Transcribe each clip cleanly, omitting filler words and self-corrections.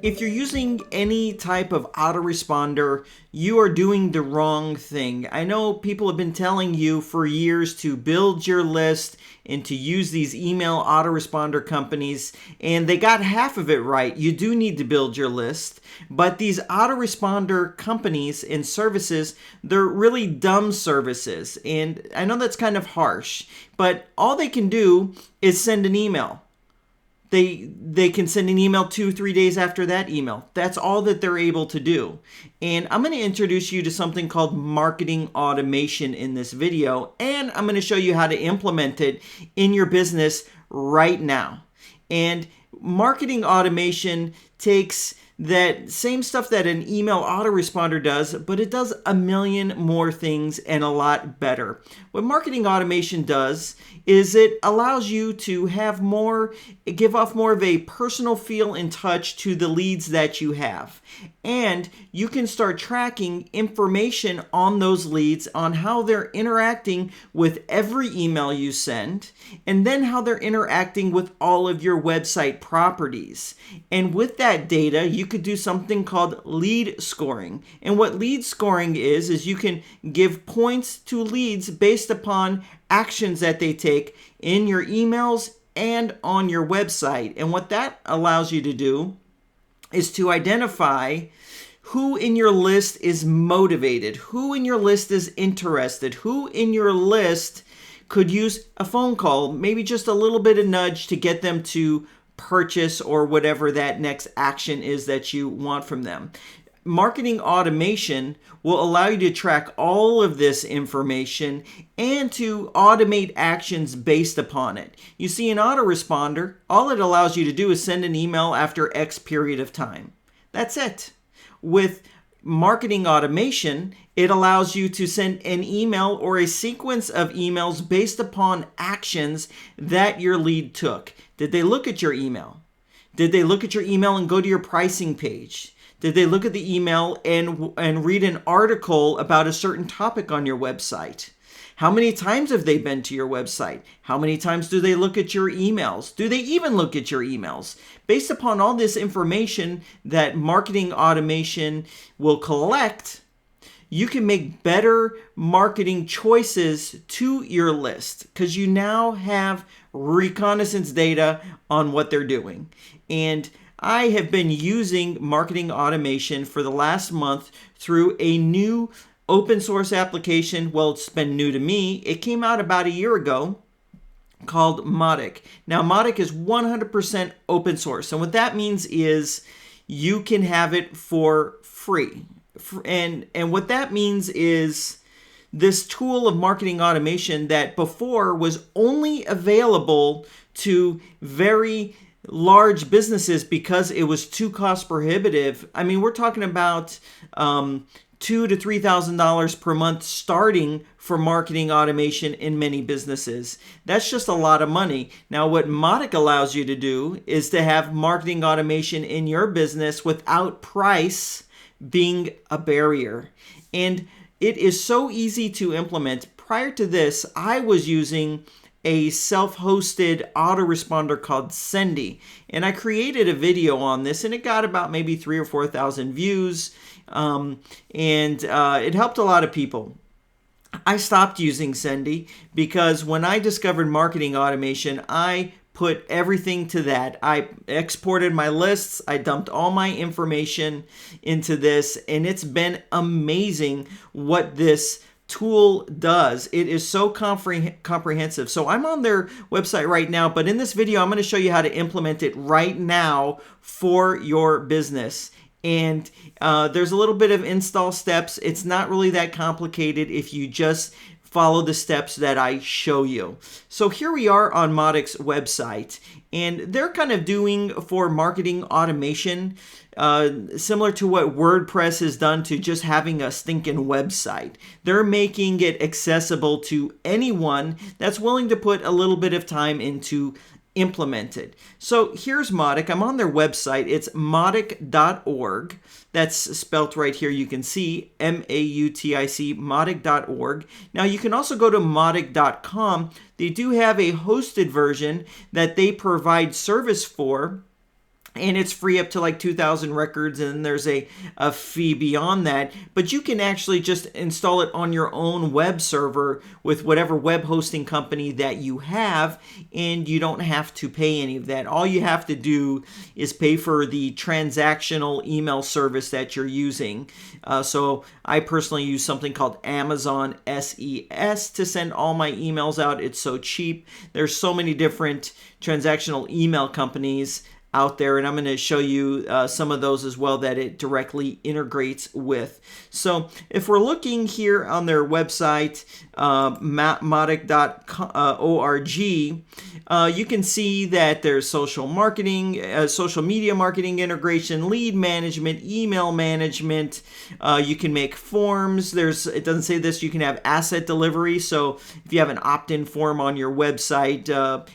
If you're using any type of autoresponder, you are doing the wrong thing. I know people have been telling you for years to build your list and to use these email autoresponder companies, and they got half of it right. You do need to build your list, but these autoresponder companies and services, they're really dumb services. And I know that's kind of harsh, but all they can do is send an email. They can send an email 2-3 days after that email. That's all that they're able to do. And I'm going to introduce you to something called marketing automation in this video, and I'm going to show you how to implement it in your business right now. And marketing automation takes that same stuff that an email autoresponder does, but it does a million more things and a lot better. What marketing automation does is it allows you to have more, give off more of a personal feel and touch to the leads that you have. And you can start tracking information on those leads, on how they're interacting with every email you send, and then how they're interacting with all of your website properties. And with that data, you could do something called lead scoring. And what lead scoring is you can give points to leads based upon actions that they take in your emails and on your website. And what that allows you to do is to identify who in your list is motivated, who in your list is interested, who in your list could use a phone call, maybe just a little bit of nudge to get them to purchase or whatever that next action is that you want from them. Marketing automation will allow you to track all of this information and to automate actions based upon it. You see, an autoresponder, all it allows you to do is send an email after X period of time. That's it. With marketing automation, it allows you to send an email or a sequence of emails based upon actions that your lead took. Did they look at your email? Did they look at your email and go to your pricing page? Did they look at the email and read an article about a certain topic on your website? How many times have they been to your website? How many times do they look at your emails? Do they even look at your emails? Based upon all this information that marketing automation will collect, you can make better marketing choices to your list because you now have reconnaissance data on what they're doing. And I have been using marketing automation for the last month through a new open source application. Well, it's been new to me. It came out about a year ago called Mautic. Now, Mautic is 100% open source. And what that means is you can have it for free. And what that means is this tool of marketing automation that before was only available to very large businesses because it was too cost prohibitive. I mean, we're talking about $2,000 to $3,000 per month starting for marketing automation in many businesses. That's just a lot of money. Now, what Mautic allows you to do is to have marketing automation in your business without price being a barrier. And it is so easy to implement. Prior to this, I was using a self-hosted autoresponder called Sendy. And I created a video on this and it got about maybe 3,000 or 4,000 views. It helped a lot of people. I stopped using Sendy because when I discovered marketing automation, I put everything to that. I exported my lists. I dumped all my information into this, and it's been amazing what this tool does. It is so comprehensive. So I'm on their website right now, but in this video, I'm going to show you how to implement it right now for your business. And there's a little bit of install steps. It's not really that complicated if you just follow the steps that I show you. So here we are on Mautic's website, and they're kind of doing for marketing automation similar to what WordPress has done to just having a stinking website. They're making it accessible to anyone that's willing to put a little bit of time into implemented. So here's Mautic. I'm on their website. It's mautic.org. That's spelt right here. You can see Mautic, mautic.org. Now you can also go to mautic.com. They do have a hosted version that they provide service for. and it's free up to like 2,000 records, and there's a fee beyond that. But you can actually just install it on your own web server with whatever web hosting company that you have, and you don't have to pay any of that. All you have to do is pay for the transactional email service that you're using. So I personally use something called Amazon SES to send all my emails out. It's so cheap. There's so many different transactional email companies out there, and I'm going to show you some of those as well that it directly integrates with. So if we're looking here on their website, mautic.org, you can see that there's social marketing, social media marketing integration, lead management, email management. You can make forms. It doesn't say this, you can have asset delivery. So if you have an opt-in form on your website,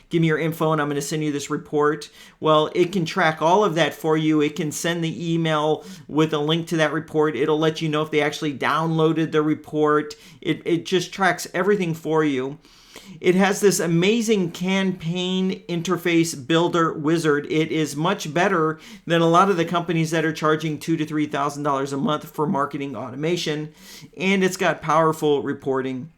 give me your info and I'm going to send you this report. Well, it can track all of that for you. It can send the email with a link to that report. It'll let you know if they actually downloaded the report. It just tracks everything for you. It has this amazing campaign interface builder wizard. It is much better than a lot of the companies that are charging $2,000 to $3,000 a month for marketing automation, and it's got powerful reporting.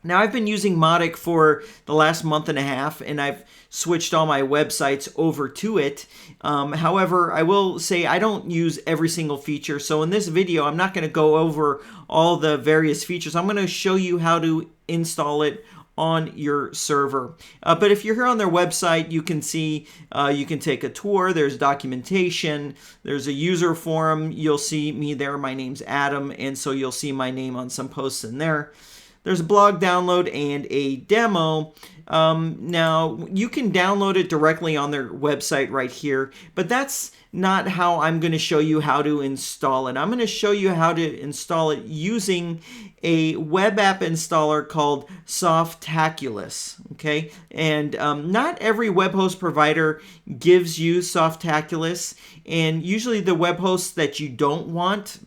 Now, I've been using Mautic for the last month and a half, and I've switched all my websites over to it. However, I will say I don't use every single feature. So in this video, I'm not going to go over all the various features. I'm going to show you how to install it on your server. But if you're here on their website, you can see, you can take a tour. There's documentation. There's a user forum. You'll see me there. My name's Adam, and so you'll see my name on some posts in there. There's a blog download and a demo. Now, you can download it directly on their website right here, but that's not how I'm going to show you how to install it. I'm going to show you how to install it using a web app installer called Softaculous. Okay, and not every web host provider gives you Softaculous, and usually the web hosts that you don't want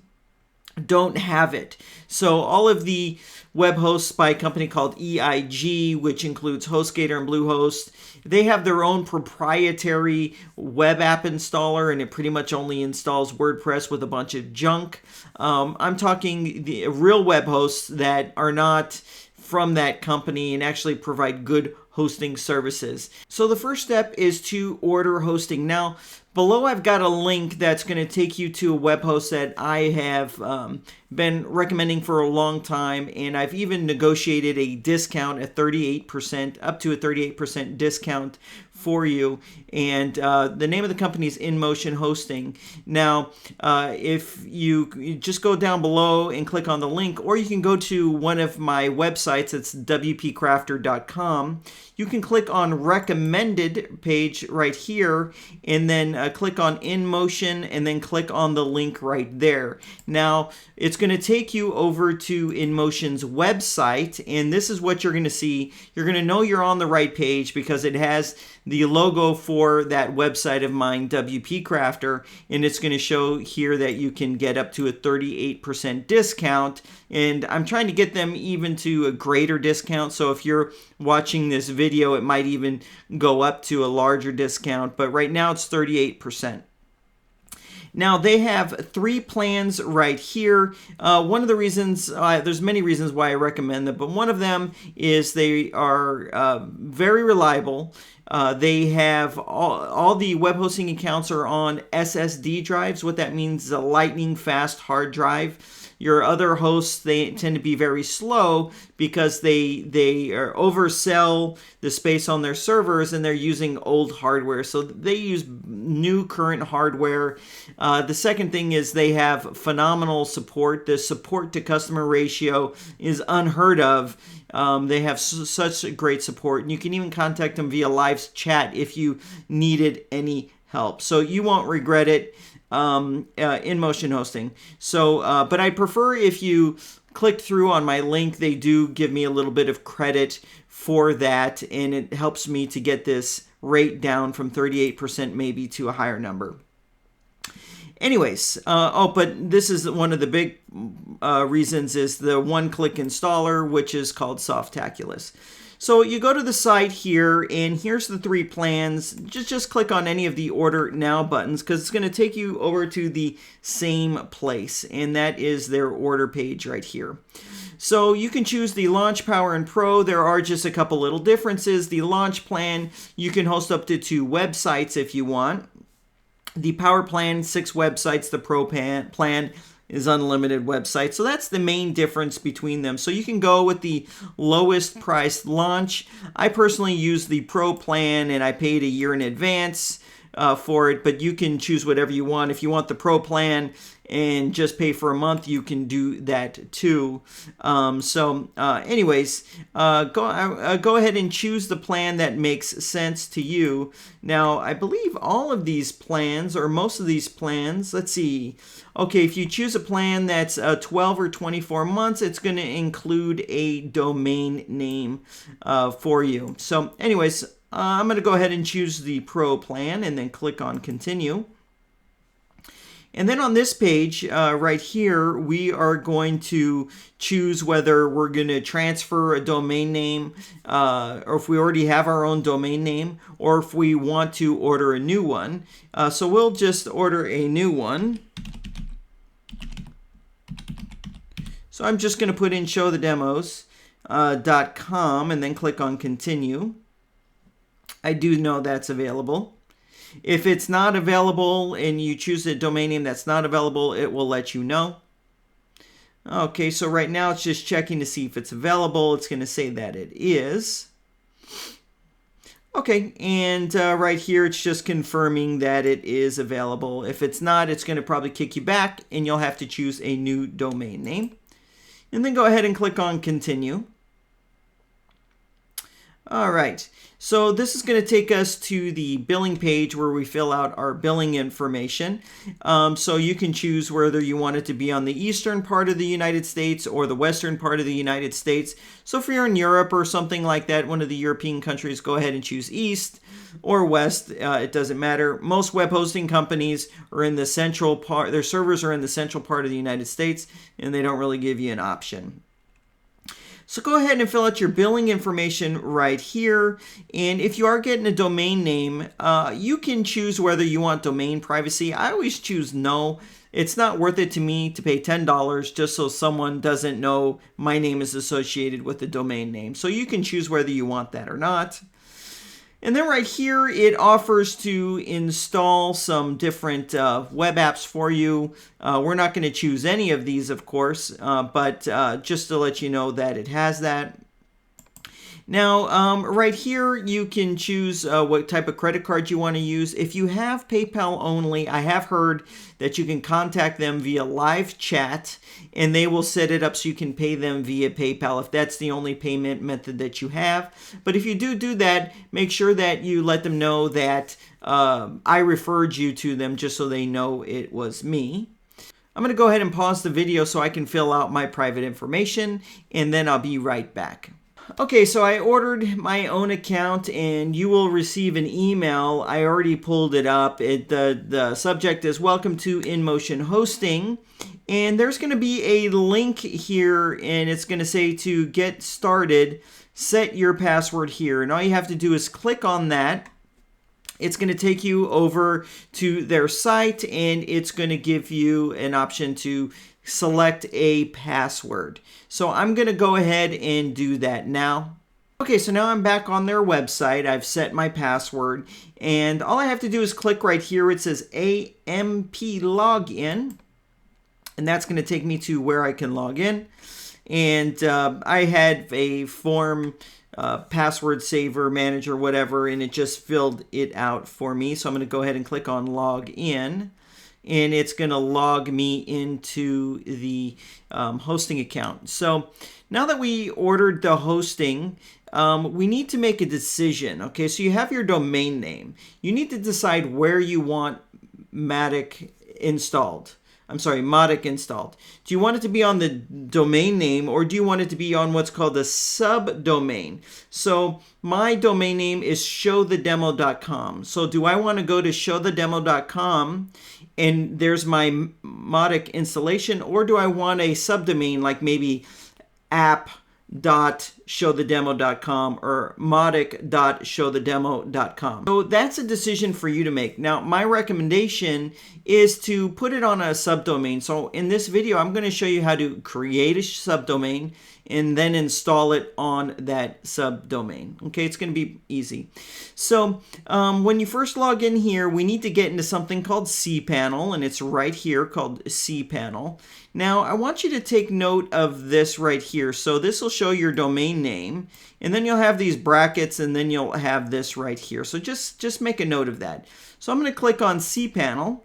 don't have it. So all of the web hosts by a company called EIG, which includes HostGator and Bluehost, they have their own proprietary web app installer, and it pretty much only installs WordPress with a bunch of junk. I'm talking the real web hosts that are not from that company and actually provide good hosting services. So the first step is to order hosting. Now, below I've got a link that's going to take you to a web host that I have been recommending for a long time, and I've even negotiated a discount at 38%, up to a 38% discount for you, and the name of the company is InMotion Hosting. Now, if you just go down below and click on the link, or you can go to one of my websites, it's wpcrafter.com. You can click on recommended page right here, and then click on InMotion, and then click on the link right there. Now, it's going to take you over to InMotion's website, and this is what you're going to see. You're going to know you're on the right page because it has the logo for that website of mine, WP Crafter, and it's going to show here that you can get up to a 38% discount, and I'm trying to get them even to a greater discount, so if you're watching this video, it might even go up to a larger discount, but right now it's 38%. Now, they have 3 plans right here. One of the reasons, there's many reasons why I recommend them, but one of them is they are very reliable. They have all the web hosting accounts are on SSD drives. What that means is a lightning fast hard drive. Your other hosts, they tend to be very slow because they oversell the space on their servers, and they're using old hardware. So they use new current hardware. The second thing is they have phenomenal support. The support to customer ratio is unheard of. They have such great support, and you can even contact them via live chat if you needed any help. So you won't regret it. InMotion Hosting. So, but I prefer if you click through on my link. They do give me a little bit of credit for that, and it helps me to get this rate down from 38% maybe to a higher number. Anyways, but this is one of the big reasons is the one-click installer, which is called Softaculous. So you go to the site here, and here's the 3 plans. Just click on any of the Order Now buttons, because it's going to take you over to the same place, and that is their order page right here. So you can choose the Launch, Power, and Pro. There are just a couple little differences. The Launch plan, you can host up to 2 websites if you want. The Power plan, 6 websites. The Pro plan is unlimited websites. So that's the main difference between them. So you can go with the lowest priced Launch. I personally use the Pro plan, and I paid a year in advance for it, but you can choose whatever you want. If you want the Pro plan and just pay for a month, you can do that too. Anyways, go ahead and choose the plan that makes sense to you. Now, I believe all of these plans, or most of these plans, let's see. Okay, if you choose a plan that's 12 or 24 months, it's going to include a domain name for you. So anyways, I'm going to go ahead and choose the Pro plan and then click on Continue. And then on this page right here, we are going to choose whether we're going to transfer a domain name, or if we already have our own domain name, or if we want to order a new one. So we'll just order a new one. So I'm just going to put in showthedemos.com and then click on Continue. I do know that's available. If it's not available and you choose a domain name that's not available, it will let you know. Okay, so right now it's just checking to see if it's available. It's going to say that it is. Okay, and right here it's just confirming that it is available. If it's not, it's going to probably kick you back, and you'll have to choose a new domain name. And then go ahead and click on Continue. All right, so this is going to take us to the billing page where we fill out our billing information. So you can choose whether you want it to be on the eastern part of the United States or the western part of the United States. So if you're in Europe or something like that, one of the European countries, go ahead and choose east or west. It doesn't matter. Most web hosting companies are in the central part. Their servers are in the central part of the United States, and they don't really give you an option. So go ahead and fill out your billing information right here. And if you are getting a domain name, you can choose whether you want domain privacy. I always choose no. It's not worth it to me to pay $10 just so someone doesn't know my name is associated with the domain name. So you can choose whether you want that or not. And then right here, it offers to install some different web apps for you. We're not going to choose any of these, of course, but just to let you know that it has that. Now, right here, you can choose what type of credit card you want to use. If you have PayPal only, I have heard that you can contact them via live chat, and they will set it up so you can pay them via PayPal if that's the only payment method that you have. But if you do that, make sure that you let them know that I referred you to them just so they know it was me. I'm going to go ahead and pause the video so I can fill out my private information, and then I'll be right back. Okay, so I ordered my own account, and you will receive an email. I already pulled it up. The subject is Welcome to InMotion Hosting. And there's going to be a link here, and it's going to say to get started, set your password here. And all you have to do is click on that. It's going to take you over to their site, and it's going to give you an option to select a password. So I'm going to go ahead and do that now. Okay, so now I'm back on their website. I've set my password, and all I have to do is click right here. It says AMP Login, and that's going to take me to where I can log in. And I had a form, password saver, manager, whatever, and it just filled it out for me. So I'm going to go ahead and click on Log In. And it's going to log me into the hosting account. So now that we ordered the hosting, we need to make a decision. Okay, so you have your domain name. You need to decide where you want Mautic installed. Mautic installed. Do you want it to be on the domain name, or do you want it to be on what's called a subdomain? So my domain name is showthedemo.com. So do I want to go to showthedemo.com and there's my Mautic installation, or do I want a subdomain like maybe app mautic.showthedemo.com or mautic.showthedemo.com. So that's a decision for you to make. Now, my recommendation is to put it on a subdomain. So in this video, I'm going to show you how to create a subdomain and then install it on that subdomain. Okay, it's going to be easy. So when you first log in here, we need to get into something called cPanel, and it's right here called cPanel. Now, I want you to take note of this right here. So this will show your domain name, and then you'll have these brackets, and then you'll have this right here. So just make a note of that. So I'm going to click on cPanel.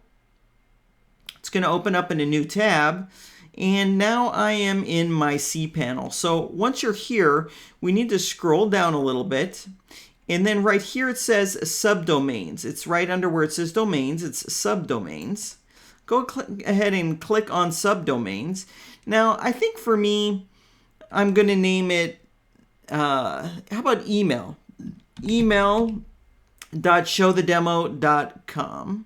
It's going to open up in a new tab. And now I am in my cPanel. So once you're here, we need to scroll down a little bit. And then right here it says subdomains. It's right under where it says domains. It's subdomains. Go ahead and click on subdomains. Now, I think for me, I'm going to name it, how about email? Email.showthedemo.com.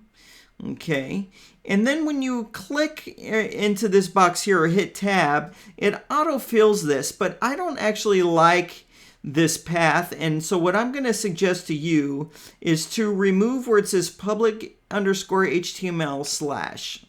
Okay. And then when you click into this box here or hit tab, it autofills this, but I don't actually like this path. And so what I'm going to suggest to you is to remove where it says public_HTML/.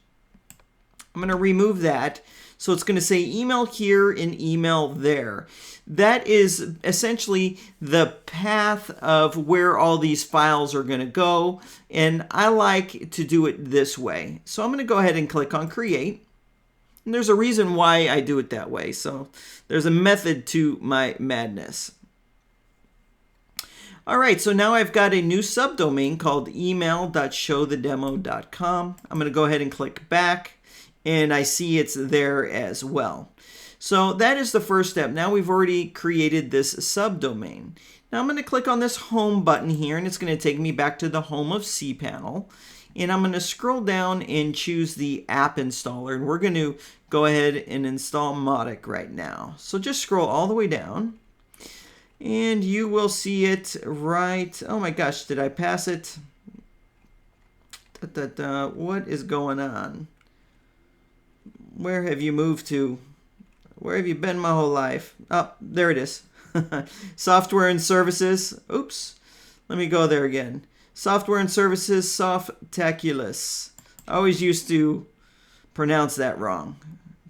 I'm going to remove that. So it's going to say email here and email there. That is essentially the path of where all these files are going to go. And I like to do it this way. So I'm going to go ahead and click on create. And there's a reason why I do it that way. So there's a method to my madness. All right, so now I've got a new subdomain called email.showthedemo.com. I'm going to go ahead and click back. And I see it's there as well. So that is the first step. Now we've already created this subdomain. Now I'm going to click on this home button here, and it's going to take me back to the home of cPanel. And I'm going to scroll down and choose the app installer. And we're going to go ahead and install Mautic right now. So just scroll all the way down. And you will see it right. Oh my gosh, did I pass it? What is going on? Where have you moved to? Where have you been my whole life? Oh, there it is. Software and services. Oops. Let me go there again. Software and services, Softaculous. I always used to pronounce that wrong.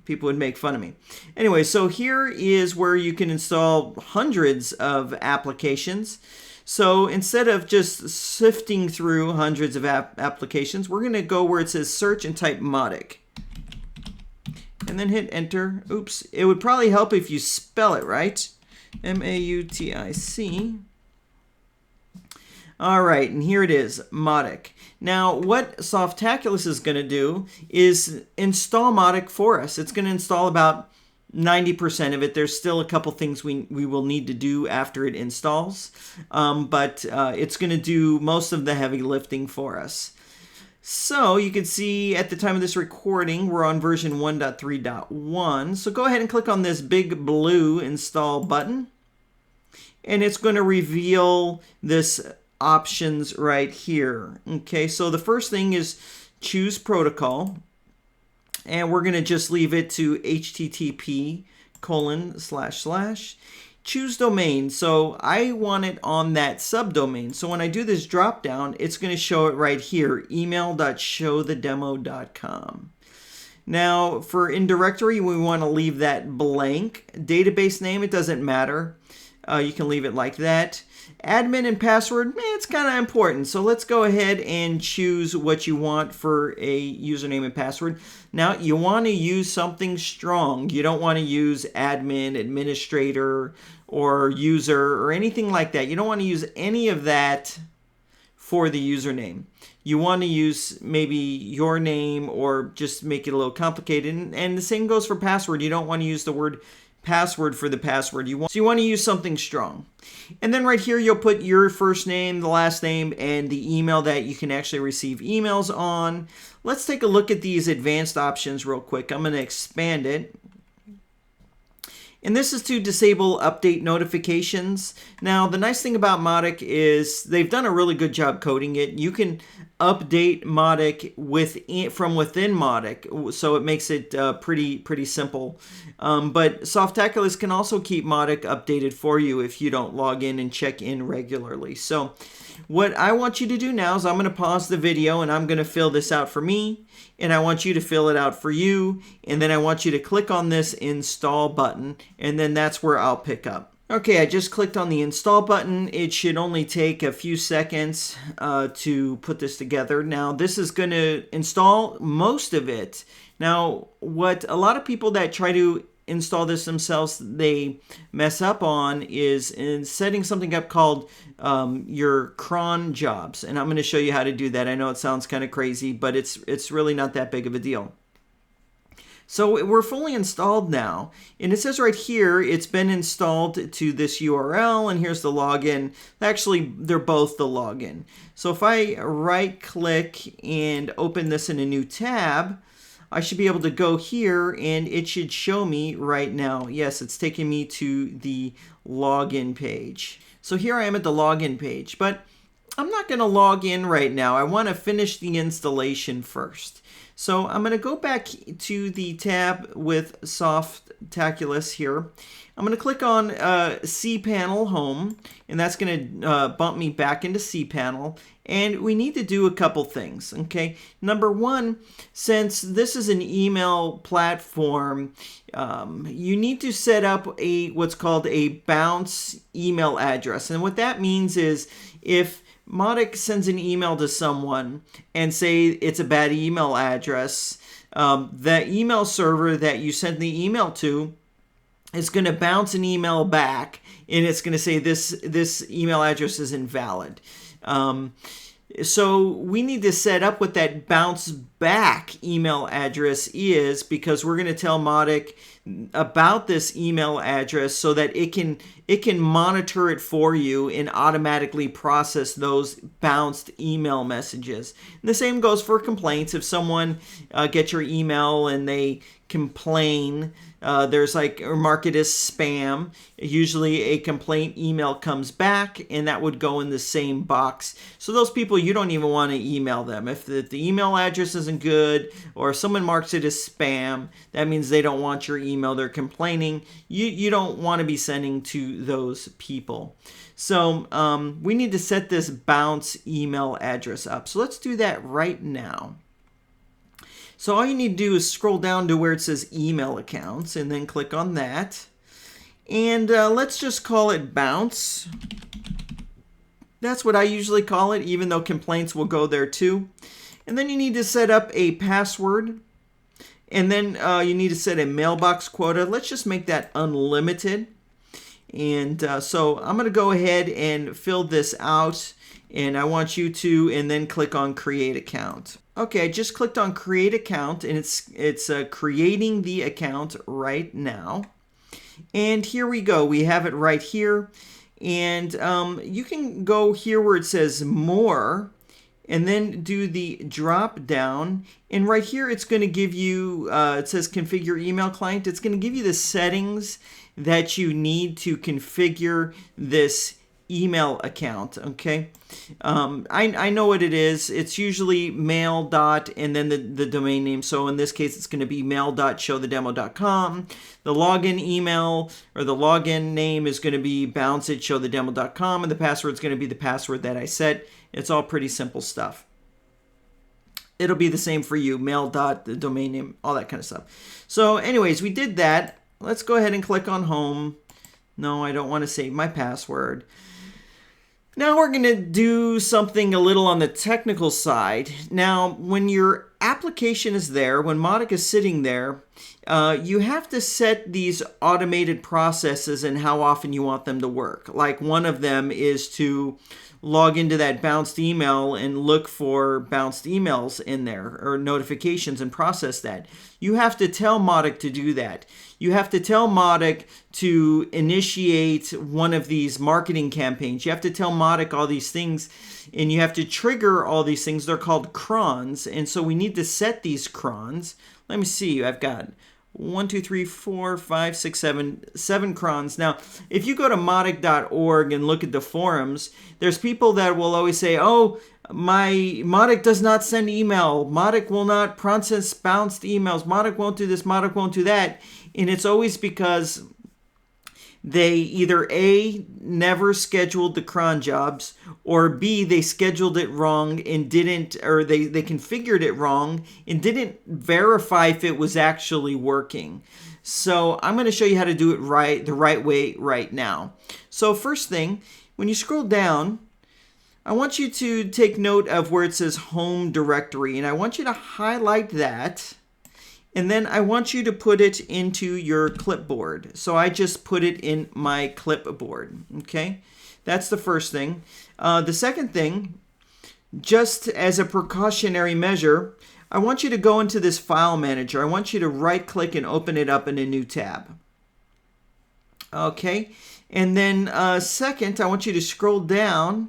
People would make fun of me. Anyway, so here is where you can install hundreds of applications. So instead of just sifting through hundreds of applications, we're going to go where it says search and type Mautic. And then hit enter. Oops. It would probably help if you spell it right. M-A-U-T-I-C. All right, and here it is, Mautic. Now, what Softaculous is going to do is install Mautic for us. It's going to install about 90% of it. There's still a couple things we will need to do after it installs, but it's going to do most of the heavy lifting for us. So you can see at the time of this recording, we're on version 1.3.1. So go ahead and click on this big blue install button. And it's going to reveal this options right here. Okay, so the first thing is choose protocol. And we're going to just leave it to http:// Choose domain. So I want it on that subdomain. So when I do this drop down, it's going to show it right here, email.showthedemo.com. Now for in directory, we want to leave that blank. Database name, it doesn't matter. You can leave it like that. Admin and password, it's kind of important. So let's go ahead and choose what you want for a username and password. Now you want to use something strong. You don't want to use admin, administrator, or user, or anything like that. You don't want to use any of that for the username. You want to use maybe your name or just make it a little complicated. And the same goes for password. You don't want to use the word password for the password. So you want to use something strong. And then right here, you'll put your first name, the last name, and the email that you can actually receive emails on. Let's take a look at these advanced options real quick. I'm going to expand it. And this is to disable update notifications. Now, the nice thing about Mautic is they've done a really good job coding it. You can update Mautic from within Mautic, so it makes it pretty simple. But Softaculous can also keep Mautic updated for you if you don't log in and check in regularly. So what I want you to do now is I'm going to pause the video and I'm going to fill this out for me. And I want you to fill it out for you. And then I want you to click on this install button. And then that's where I'll pick up. Okay, I just clicked on the install button. It should only take a few seconds to put this together. Now, this is going to install most of it. Now, what a lot of people that try to install this themselves, they mess up on is in setting something up called your Cron Jobs. And I'm going to show you how to do that. I know it sounds kind of crazy, but it's really not that big of a deal. So we're fully installed now, and it says right here it's been installed to this URL, and here's the login. Actually, they're both the login. So if I right click and open this in a new tab, I should be able to go here and it should show me right now. Yes, it's taking me to the login page. So here I am at the login page, but I'm not going to log in right now. I want to finish the installation first. So I'm going to go back to the tab with Softaculous here. I'm going to click on cPanel Home, and that's going to bump me back into cPanel. And we need to do a couple things, okay? Number one, since this is an email platform, you need to set up what's called a bounce email address. And what that means is if Mautic sends an email to someone and say it's a bad email address, the email server that you sent the email to is going to bounce an email back, and it's going to say this email address is invalid. So we need to set up what that bounce back email address is, because we're going to tell Mautic about this email address so that it can monitor it for you and automatically process those bounced email messages. And the same goes for complaints. If someone gets your email and they complain, there's or mark it as spam. Usually a complaint email comes back, and that would go in the same box. So those people, you don't even want to email them. If the email address isn't good, or if someone marks it as spam, that means they don't want your email. They're complaining. You don't want to be sending to those people. So we need to set this bounce email address up. So let's do that right now. So all you need to do is scroll down to where it says email accounts and then click on that. And let's just call it bounce. That's what I usually call it, even though complaints will go there too. And then you need to set up a password. And then you need to set a mailbox quota. Let's just make that unlimited. And so I'm going to go ahead and fill this out. And I want you to, and then click on create account. Okay, I just clicked on create account, and it's creating the account right now. And here we go. We have it right here. And you can go here where it says more, and then do the drop down. And right here, it's going to give you, it says configure email client. It's going to give you the settings that you need to configure this email account. Okay, I know what it is. It's usually mail dot and then the domain name. So in this case, it's going to be mail.showthedemo.com. The login email or the login name is going to be bounce@showthedemo.com, and the password is going to be the password that I set. It's all pretty simple stuff. It'll be the same for you, mail dot, the domain name, all that kind of stuff. So anyways, we did that. Let's go ahead and click on home. No, I don't want to save my password. Now we're going to do something a little on the technical side. Now, when your application is there, when Mautic is sitting there, you have to set these automated processes and how often you want them to work. Like one of them is to log into that bounced email and look for bounced emails in there or notifications and process that. You have to tell Mautic to do that. You have to tell Mautic to initiate one of these marketing campaigns. You have to tell Mautic all these things, and you have to trigger all these things. They're called crons, and so we need to set these crons. Let me see. I've got 1, 2, 3, 4, 5, 6, 7 crons. Now, if you go to Mautic.org and look at the forums, there's people that will always say, oh, my Mautic does not send email. Mautic will not process bounced emails. Mautic won't do this. Mautic won't do that. And it's always because they either A, never scheduled the cron jobs, or B, they scheduled it wrong and didn't, or they configured it wrong and didn't verify if it was actually working. So I'm going to show you how to do it the right way right now. So first thing, when you scroll down, I want you to take note of where it says home directory, and I want you to highlight that. And then I want you to put it into your clipboard. So I just put it in my clipboard, okay? That's the first thing. The second thing, just as a precautionary measure, I want you to go into this file manager. I want you to right-click and open it up in a new tab. Okay, and then second, I want you to scroll down,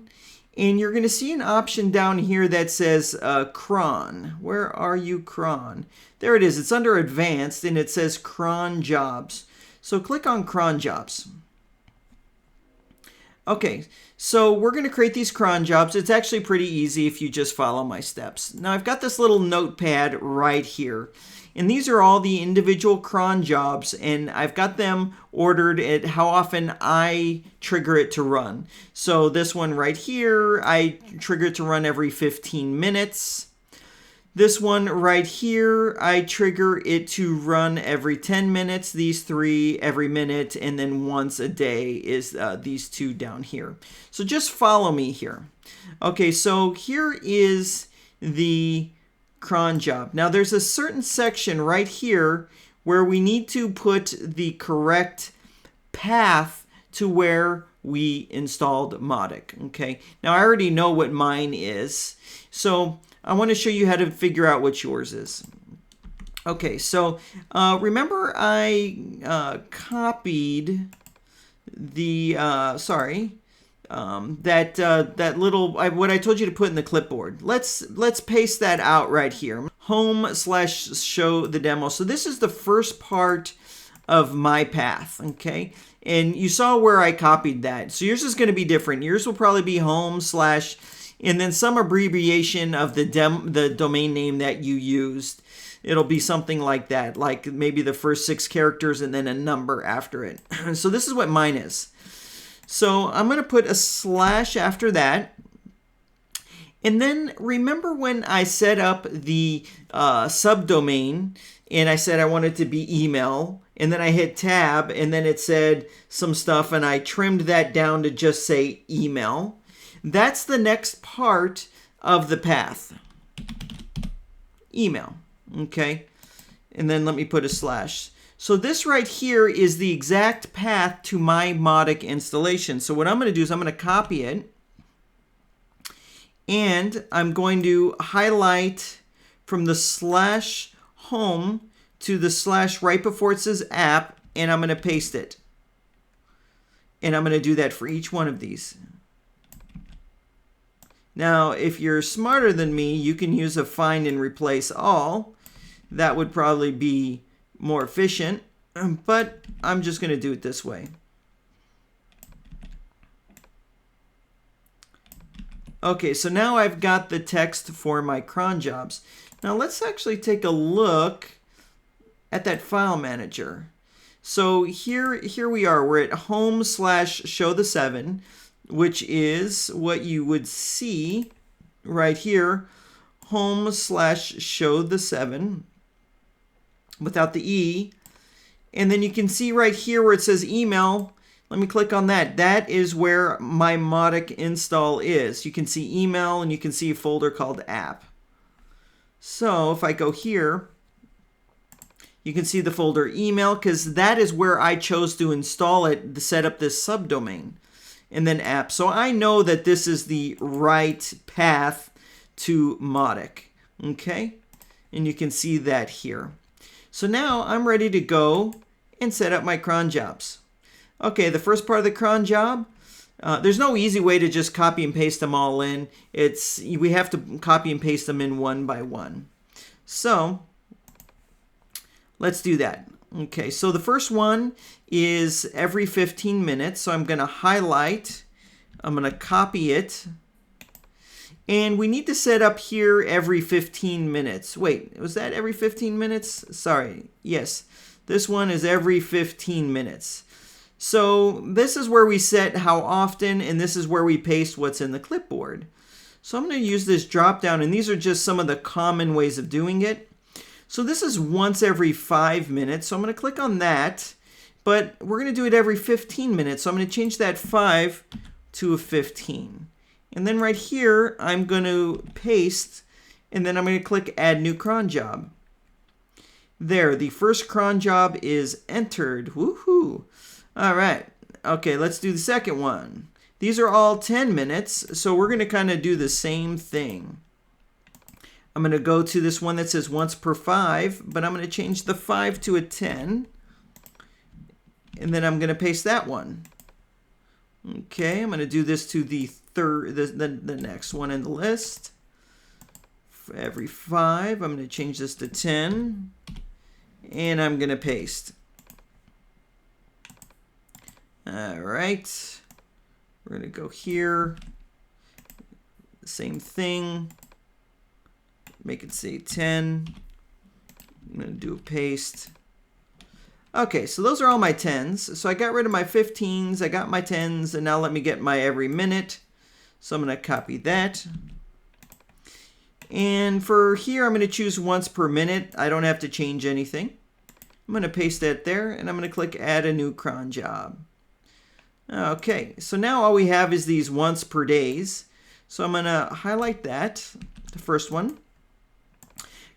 and you're going to see an option down here that says Cron. Where are you, Cron? There it is. It's under Advanced, and it says Cron Jobs. So click on Cron Jobs. Okay, so we're going to create these cron jobs. It's actually pretty easy if you just follow my steps. Now I've got this little notepad right here. And these are all the individual cron jobs, and I've got them ordered at how often I trigger it to run. So this one right here, I trigger it to run every 15 minutes. This one right here, I trigger it to run every 10 minutes. These three every minute, and then once a day is these two down here. So just follow me here. Okay, so here is the cron job. Now there's a certain section right here where we need to put the correct path to where we installed Mautic. Okay, now I already know what mine is, so I want to show you how to figure out what yours is. Okay, so remember I copied the that little what I told you to put in the clipboard. Let's paste that out right here. Home/show the demo. So this is the first part of my path, okay? And you saw where I copied that. So yours is going to be different. Yours will probably be home/ and then some abbreviation of the domain name that you used. It'll be something like that, like maybe the first 6 characters and then a number after it. So this is what mine is. So I'm going to put a / after that. And then remember when I set up the subdomain and I said I wanted to be email, and then I hit tab and then it said some stuff and I trimmed that down to just say email. That's the next part of the path. Email, okay? And then let me put a /. So this right here is the exact path to my Mautic installation. So what I'm going to do is I'm going to copy it, and I'm going to highlight from the /home to the / right before it says app, and I'm going to paste it. And I'm going to do that for each one of these. Now, if you're smarter than me, you can use a find and replace all. That would probably be more efficient, but I'm just going to do it this way. Okay, so now I've got the text for my cron jobs. Now let's actually take a look at that file manager. So here we are. We're at home/show the 7, which is what you would see right here, home/show the 7 without the E. And then you can see right here where it says email. Let me click on that. That is where my Mautic install is. You can see email and you can see a folder called app. So if I go here, you can see the folder email, because that is where I chose to install it to set up this subdomain. And then app. So I know that this is the right path to Mautic. Okay? And you can see that here. So now I'm ready to go and set up my cron jobs. Okay, the first part of the cron job, there's no easy way to just copy and paste them all in. We have to copy and paste them in one by one. So let's do that. Okay, so the first one is every 15 minutes. So I'm going to highlight, I'm going to copy it, and we need to set up here every 15 minutes. Wait, was that every 15 minutes? Sorry, yes, this one is every 15 minutes. So this is where we set how often, and this is where we paste what's in the clipboard. So I'm going to use this drop down, and these are just some of the common ways of doing it. So this is once every 5 minutes, so I'm going to click on that, but we're going to do it every 15 minutes, so I'm going to change that 5 to a 15. And then right here, I'm going to paste, and then I'm going to click Add New Cron Job. There, the first cron job is entered. Woohoo! All right, okay, let's do the second one. These are all 10 minutes, so we're going to kind of do the same thing. I'm going to go to this one that says once per 5, but I'm going to change the 5 to a 10. And then I'm going to paste that one. Okay, I'm going to do this to the next one in the list. For every 5, I'm going to change this to 10. And I'm going to paste. All right. We're going to go here. Same thing. Make it say 10. I'm going to do a paste. Okay, so those are all my 10s. So I got rid of my 15s, I got my 10s, and now let me get my every minute. So I'm going to copy that. And for here, I'm going to choose once per minute. I don't have to change anything. I'm going to paste that there, and I'm going to click Add a New Cron Job. Okay, so now all we have is these once per days. So I'm going to highlight that, the first one.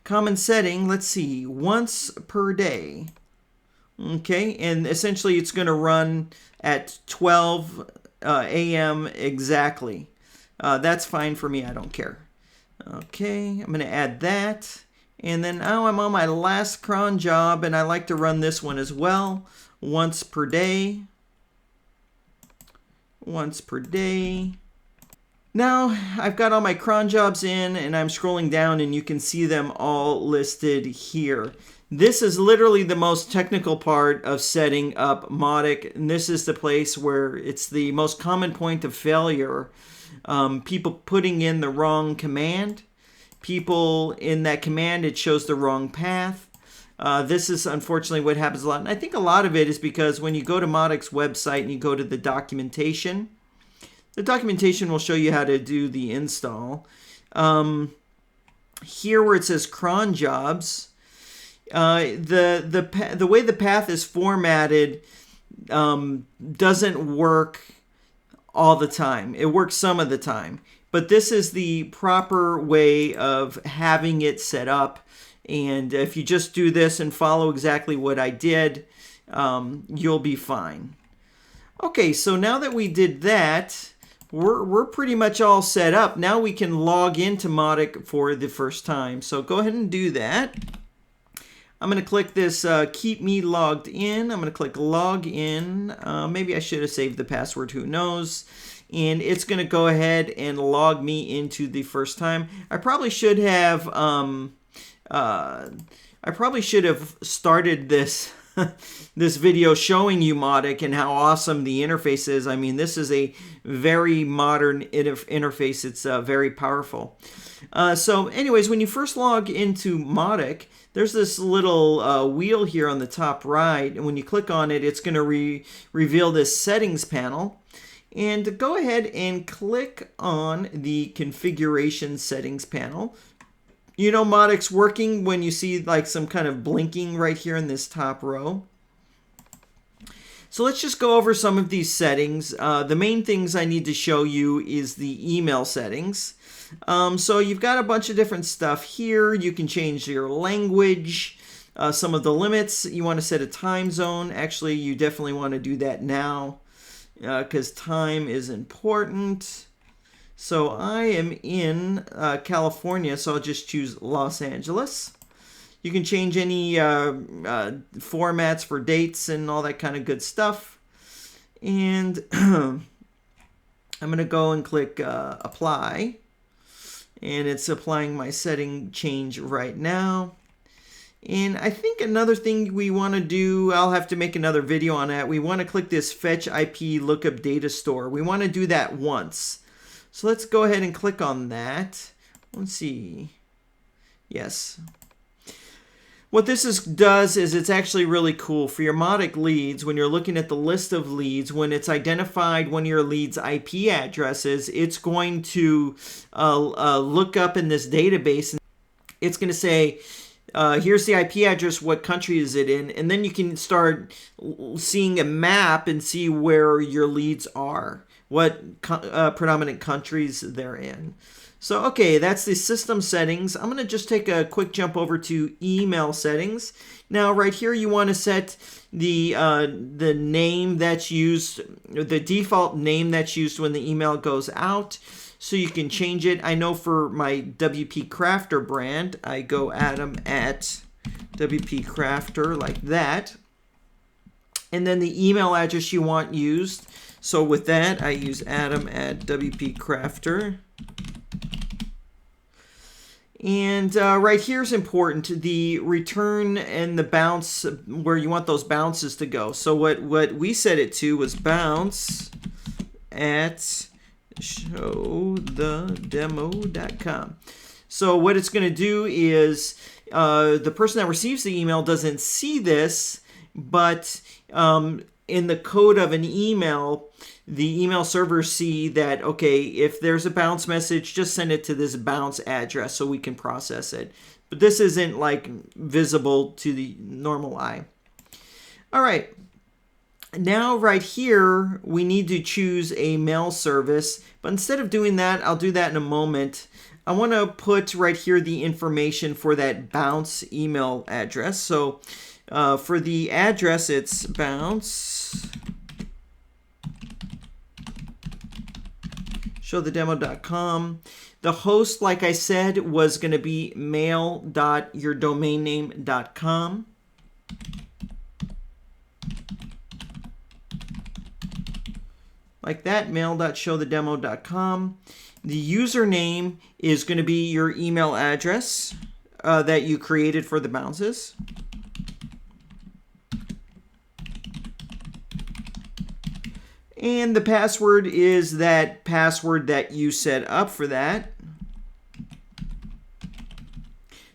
Common setting, let's see, once per day. Okay, and essentially it's going to run at 12 a.m. exactly. That's fine for me, I don't care. Okay, I'm going to add that. And then now I'm on my last cron job, and I like to run this one as well. Once per day. Once per day. Now I've got all my cron jobs in, and I'm scrolling down, and you can see them all listed here. This is literally the most technical part of setting up Mautic, and this is the place where it's the most common point of failure. People putting in the wrong command. People in that command, it shows the wrong path. This is unfortunately what happens a lot. And I think a lot of it is because when you go to Mautic's website and you go to the documentation will show you how to do the install. Here where it says Cron Jobs, the way the path is formatted doesn't work all the time. It works some of the time. But this is the proper way of having it set up. And if you just do this and follow exactly what I did, you'll be fine. Okay, so now that we did that, we're pretty much all set up. Now we can log into Mautic for the first time. So go ahead and do that. I'm going to click this Keep Me Logged In. I'm going to click Log In. Maybe I should have saved the password, who knows. And it's going to go ahead and log me into the first time. I probably should have started this this video showing you Mautic and how awesome the interface is. I mean, this is a very modern interface. It's very powerful. So anyways, when you first log into Mautic, there's this little wheel here on the top right. And when you click on it, it's going to reveal this settings panel. And go ahead and click on the configuration settings panel. You know Mautic's working when you see like some kind of blinking right here in this top row. So let's just go over some of these settings. The main things I need to show you is the email settings. So you've got a bunch of different stuff here. You can change your language, some of the limits. You want to set a time zone. Actually, you definitely want to do that now because time is important. So I am in California, so I'll just choose Los Angeles. You can change any formats for dates and all that kind of good stuff. And I'm going to go and click Apply. And it's applying my setting change right now. And I think another thing we want to do, I'll have to make another video on that. We want to click this Fetch IP Lookup Data Store. We want to do that once. So let's go ahead and click on that. Let's see. Yes. What this does is it's actually really cool for your Mautic leads. When you're looking at the list of leads, when it's identified one of your leads' IP addresses, it's going to look up in this database, and it's going to say, here's the IP address, what country is it in, and then you can start seeing a map and see where your leads are, what predominant countries they're in. So, okay, that's the system settings. I'm going to just take a quick jump over to email settings. Now, right here, you want to set the name that's used, the default name that's used when the email goes out. So you can change it. I know for my WP Crafter brand, I go Adam at WP Crafter like that. And then the email address you want used. So with that, I use Adam at WP Crafter. And right here is important, the return and the bounce, where you want those bounces to go. So what we set it to was bounce at showthedemo.com. So what it's going to do is the person that receives the email doesn't see this, but in the code of an email, the email servers see that, okay, if there's a bounce message, just send it to this bounce address so we can process it. But this isn't like visible to the normal eye. All right. Now right here, we need to choose a mail service. But instead of doing that, I'll do that in a moment. I want to put right here the information for that bounce email address. So for the address, it's bounce showthedemo.com. The host, like I said, was going to be mail.yourdomainname.com. Like that, mail.showthedemo.com. The username is going to be your email address that you created for the bounces. And the password is that password that you set up for that.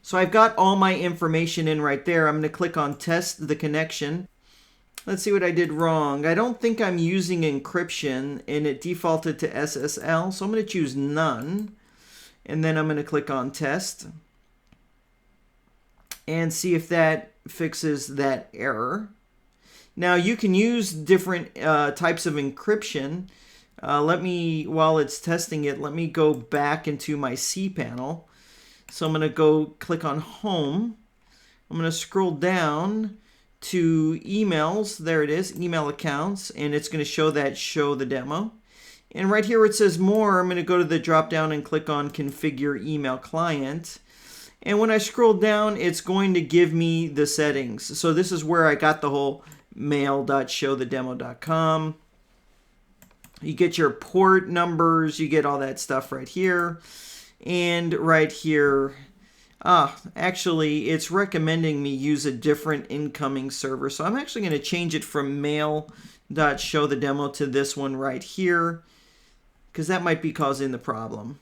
So I've got all my information in right there. I'm going to click on Test the Connection. Let's see what I did wrong. I don't think I'm using encryption, and it defaulted to SSL. So I'm going to choose None. And then I'm going to click on Test. And see if that fixes that error. Now you can use different types of encryption. While it's testing it, let me go back into my cPanel. So I'm going to go click on Home. I'm going to scroll down to Emails. There it is, Email Accounts, and it's going to show that Show the Demo. And right here where it says More, I'm going to go to the drop down and click on Configure Email Client. And when I scroll down, it's going to give me the settings. So this is where I got the whole mail.showthedemo.com. You get your port numbers, you get all that stuff right here. And right here, actually, it's recommending me use a different incoming server. So I'm actually going to change it from mail.showthedemo to this one right here, because that might be causing the problem.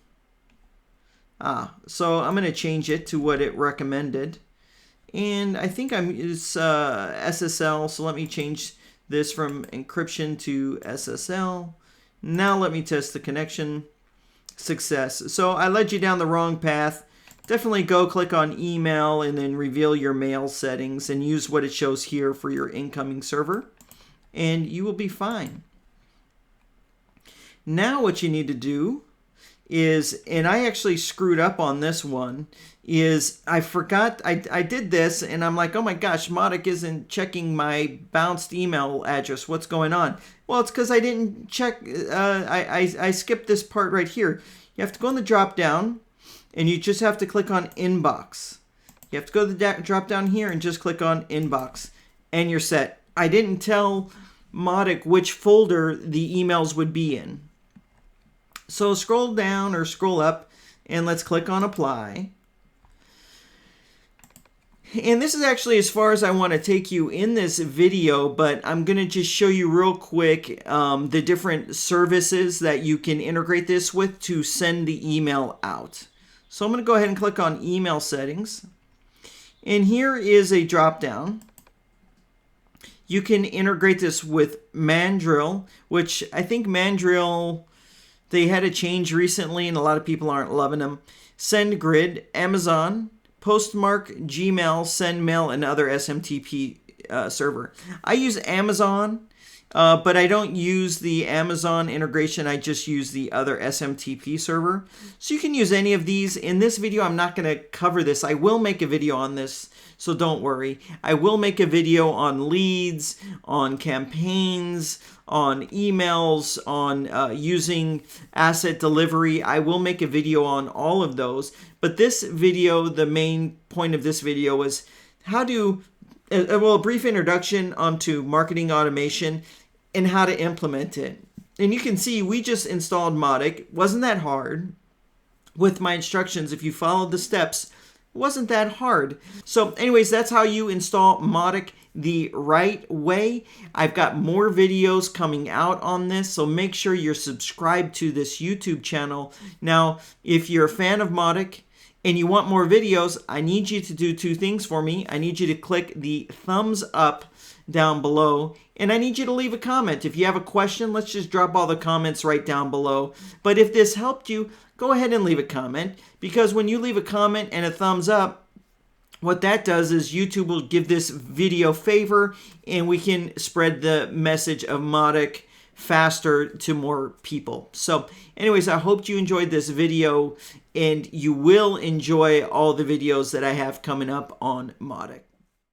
So I'm going to change it to what it recommended. And I think it's SSL, so let me change this from encryption to SSL. Now let me test the connection. Success. So I led you down the wrong path. Definitely go click on email and then reveal your mail settings and use what it shows here for your incoming server, and you will be fine. Now what you need to do is, and I actually screwed up on this one, is I forgot, I did this and I'm like, oh my gosh, Mautic isn't checking my bounced email address. What's going on? Well, it's because I didn't check, I skipped this part right here. You have to go in the drop down and you just have to click on Inbox. You have to go to the drop down here and just click on Inbox and you're set. I didn't tell Mautic which folder the emails would be in. So scroll down or scroll up and let's click on Apply. And this is actually as far as I want to take you in this video, but I'm going to just show you real quick the different services that you can integrate this with to send the email out. So I'm going to go ahead and click on email settings. And here is a drop down. You can integrate this with Mandrill, which I think Mandrill, they had a change recently and a lot of people aren't loving them. SendGrid, Amazon, Postmark, Gmail, SendMail, and other SMTP server. I use Amazon, but I don't use the Amazon integration. I just use the other SMTP server. So you can use any of these. In this video, I'm not going to cover this. I will make a video on this, so don't worry. I will make a video on leads, on campaigns, on emails, on using asset delivery. I will make a video on all of those. But this video, the main point of this video is how to, well, a brief introduction onto marketing automation and how to implement it. And you can see we just installed Mautic. Wasn't that hard? With my instructions, if you followed the steps, it wasn't that hard. So anyways, that's how you install Mautic the right way. I've got more videos coming out on this, so make sure you're subscribed to this YouTube channel. Now, if you're a fan of Mautic and you want more videos, I need you to do two things for me. I need you to click the thumbs up down below, and I need you to leave a comment. If you have a question, let's just drop all the comments right down below. But if this helped you, go ahead and leave a comment, because when you leave a comment and a thumbs up, what that does is YouTube will give this video favor, and we can spread the message of Mautic faster to more people. So anyways, I hope you enjoyed this video, and you will enjoy all the videos that I have coming up on Mautic.